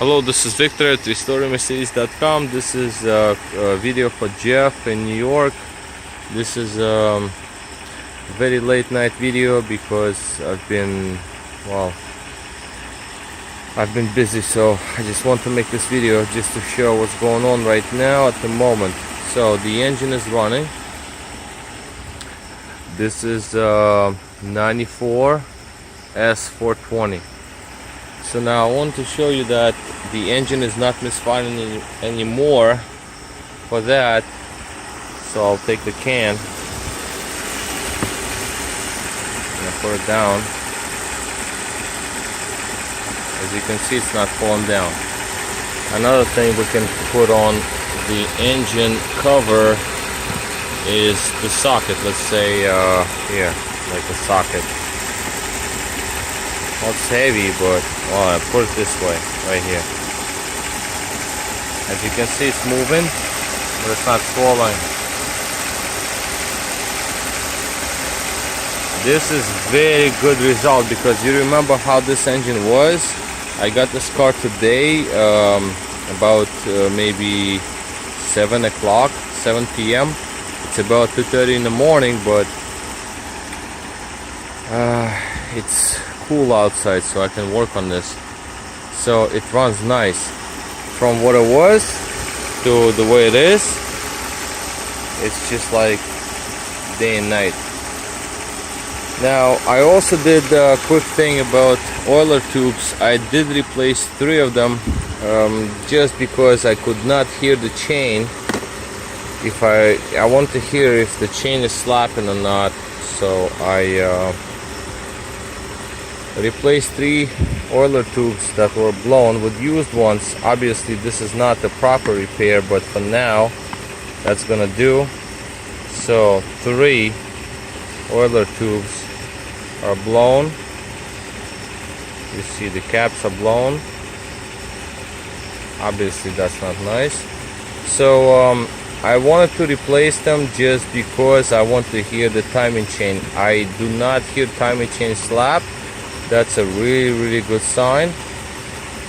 Hello, this is Victor at RestoreMercedes.com. This is a video for Jeff in New York. This is a very late night video because I've been busy, so I just want to make this video just to show what's going on right now at the moment. So the engine is running. This is 94 S420. So now I want to show you that the engine is not misfiring anymore. For that, so I'll take the can and put it down. As you can see, it's not falling down. Another thing we can put on the engine cover is the socket. Let's say here, like a socket. Well, it's heavy, but I put it this way, right here. As you can see, it's moving, but it's not falling. This is very good result because you remember how this engine was. I got this car today about maybe 7 o'clock, 7 p.m. It's about 2:30 in the morning, but it's cool outside, so I can work on this. So it runs nice. From what it was to the way it is, it's just like day and night. Now I also did a quick thing about oiler tubes. I did replace 3 of them just because I could not hear the chain. If I want to hear if the chain is slapping or not, so I replaced 3 oiler tubes that were blown with used ones. Obviously this is not the proper repair, but for now that's gonna do. So 3 oiler tubes are blown. You see the caps are blown. Obviously that's not nice. So I wanted to replace them just because I want to hear the timing chain. I do not hear timing chain slap. That's a really good sign.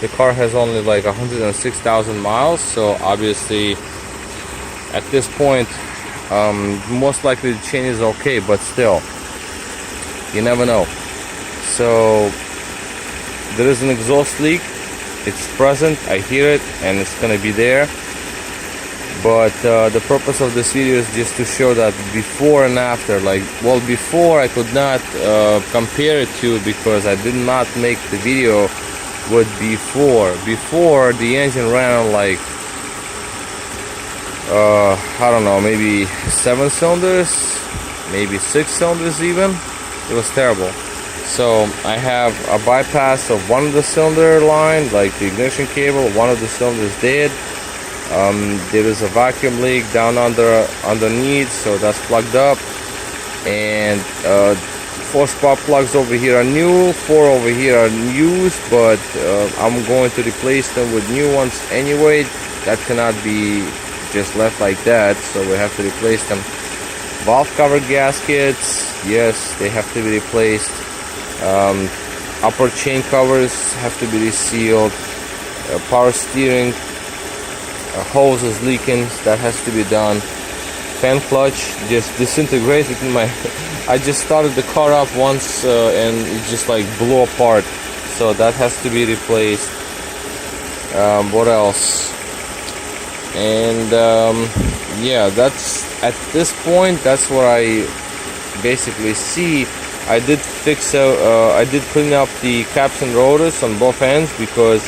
The car has only like 106,000 miles, so obviously at this point most likely the chain is okay, but still you never know. So there is an exhaust leak. It's present, I hear it, and it's gonna be there. But the purpose of this video is just to show that before and after. Before I could not compare it to, because I did not make the video with before. Before, the engine ran like I don't know, maybe 7 cylinders, maybe 6 cylinders even. It was terrible. So I have a bypass of one of the cylinder line, like the ignition cable. One of the cylinders dead. There is a vacuum leak down underneath, so that's plugged up. And 4 spark plugs over here are new, 4 over here are used, but I'm going to replace them with new ones anyway. That cannot be just left like that, so we have to replace them. Valve cover gaskets, yes, they have to be replaced. Upper chain covers have to be resealed. Power steering hose is leaking, that has to be done. Fan clutch just disintegrated in my I just started the car up once and it just like blew apart, so that has to be replaced. What else? And yeah, that's at this point, that's what I basically see. I did clean up the caps and rotors on both ends because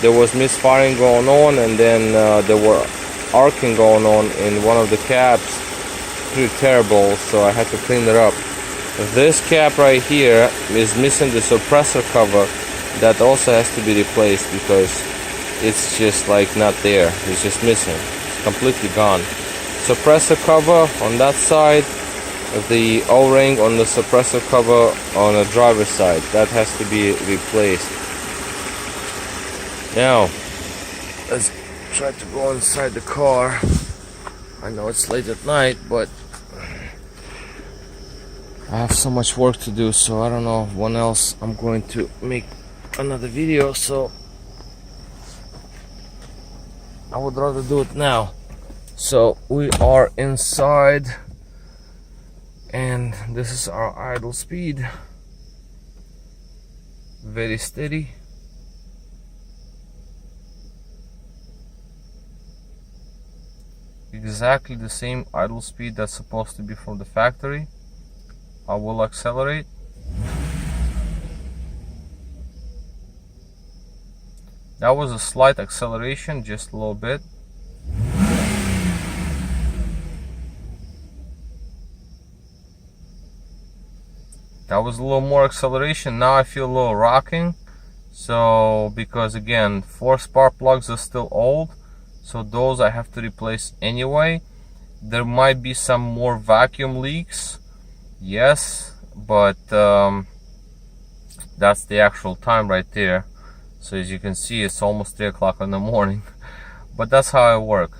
there was misfiring going on, and then there were arcing going on in one of the caps. Pretty terrible, so I had to clean it up. This cap right here is missing the suppressor cover. That also has to be replaced because it's just like not there. It's just missing. It's completely gone. Suppressor cover on that side, the O-ring on the suppressor cover on the driver's side, that has to be replaced. Now, let's try to go inside the car. I know it's late at night, but I have so much work to do, so I don't know when else I'm going to make another video. So I would rather do it now. So we are inside, and this is our idle speed. Very steady. Exactly the same idle speed that's supposed to be from the factory. I will accelerate. That was a slight acceleration, just a little bit. That was a little more acceleration. Now I feel a little rocking. So, because again, 4 spark plugs are still old, so those I have to replace anyway. There might be some more vacuum leaks, yes, but that's the actual time right there. So as you can see, it's almost 3 o'clock in the morning, but that's how I work.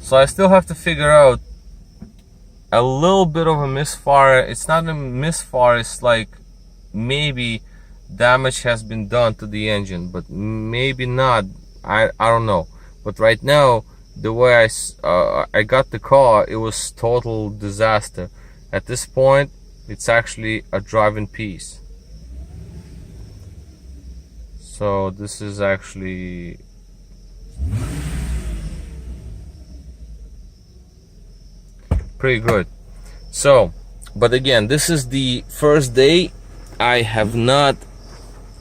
So I still have to figure out a little bit of a misfire. It's not a misfire, it's like maybe damage has been done to the engine, but maybe not. I don't know. But right now, the way I got the car, it was total disaster. At this point, it's actually a driving piece. So this is actually pretty good. So, but again, this is the first day. I have not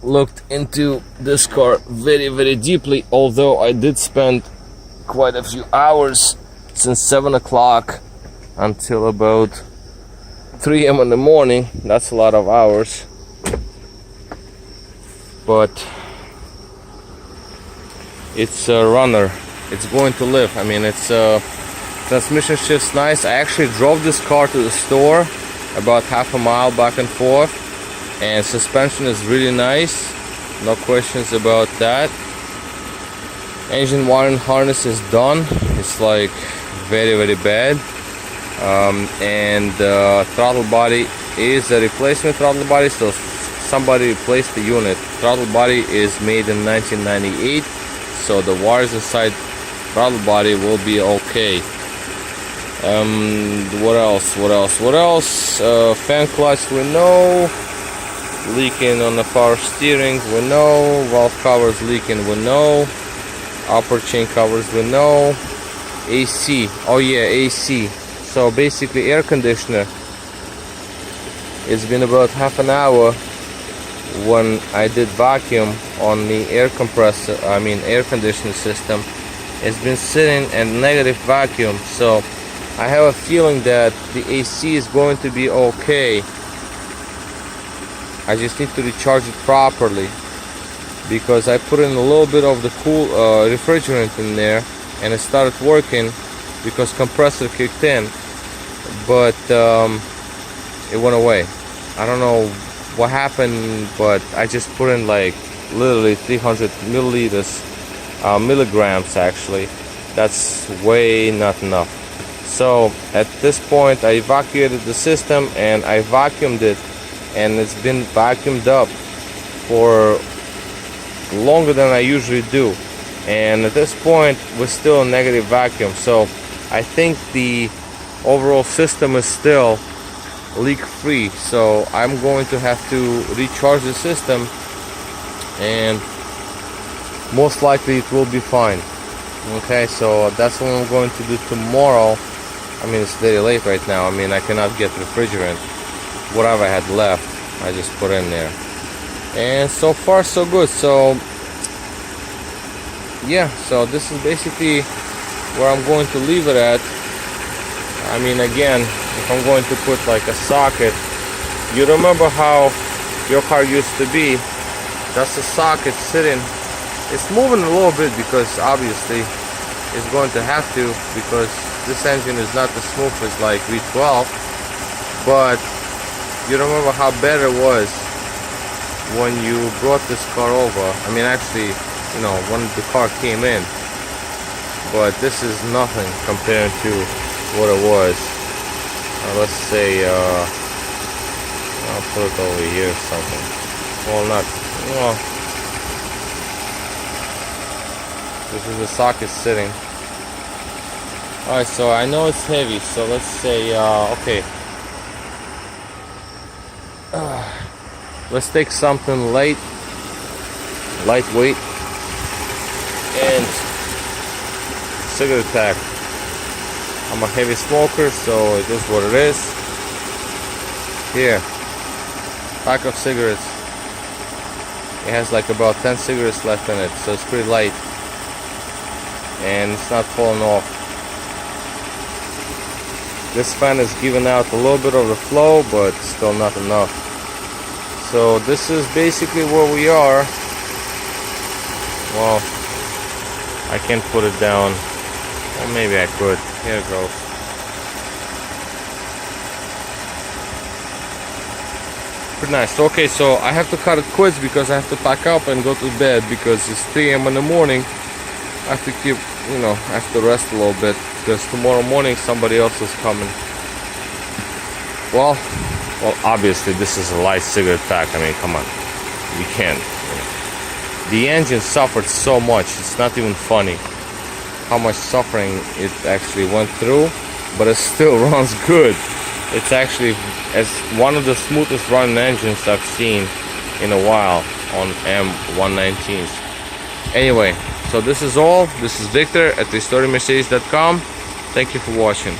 looked into this car very deeply, although I did spend quite a few hours since 7 o'clock until about 3 a.m. in the morning. That's a lot of hours, but it's a runner. It's going to live. I mean, it's transmission shift's nice. I actually drove this car to the store about half a mile back and forth, and suspension is really nice, no questions about that. Engine wiring harness is done. It's like very bad, and throttle body is a replacement throttle body, so somebody replaced the unit. Throttle body is made in 1998, so the wires inside throttle body will be okay. What else? Fan clutch, we know. Leaking on the power steering, we know. Valve covers leaking, we know. Upper chain covers, we know. AC, oh yeah, AC. So basically air conditioner. It's been about half an hour when I did vacuum on the air compressor, air conditioning system. It's been sitting in negative vacuum, so I have a feeling that the AC is going to be okay. I just need to recharge it properly, because I put in a little bit of the cool refrigerant in there, and it started working because compressor kicked in, but it went away. I don't know what happened, but I just put in like literally 300 milligrams actually. That's way not enough. So at this point I evacuated the system and I vacuumed it, and it's been vacuumed up for longer than I usually do, and at this point we're still in negative vacuum. So I think the overall system is still leak free, so I'm going to have to recharge the system, and most likely it will be fine. Okay, so that's what I'm going to do tomorrow. I mean, it's very late right now. I mean, I cannot get refrigerant. Whatever I had left, I just put in there, and so far so good. So yeah, so this is basically where I'm going to leave it at. I mean, again, if I'm going to put like a socket, you remember how your car used to be. That's the socket sitting. It's moving a little bit because obviously it's going to have to, because this engine is not as smooth as like V12. But you remember how bad it was when you brought this car over. I mean, actually, you know, when the car came in. But this is nothing compared to what it was. Let's say I'll put it over here or something. Well, not, well, This is the socket sitting. Alright, so I know it's heavy, so let's say, okay. Let's take something lightweight, and cigarette pack. I'm a heavy smoker, so it is what it is. Here, pack of cigarettes. It has like about 10 cigarettes left in it, so it's pretty light, and it's not falling off. This fan is giving out a little bit of the flow, but still not enough. So this is basically where we are. Well, I can't put it down. Well, maybe I could. Here it goes. Pretty nice. Okay, so I have to cut it quick because I have to pack up and go to bed because it's 3 a.m. in the morning. I have to keep, I have to rest a little bit because tomorrow morning somebody else is coming. Well, obviously this is a light cigarette pack. I mean, come on, you can't. The engine suffered so much. It's not even funny how much suffering it actually went through, but it still runs good. It's actually as one of the smoothest running engines I've seen in a while on M119s. Anyway, so this is all. This is Victor at restoringmercedes.com. Thank you for watching.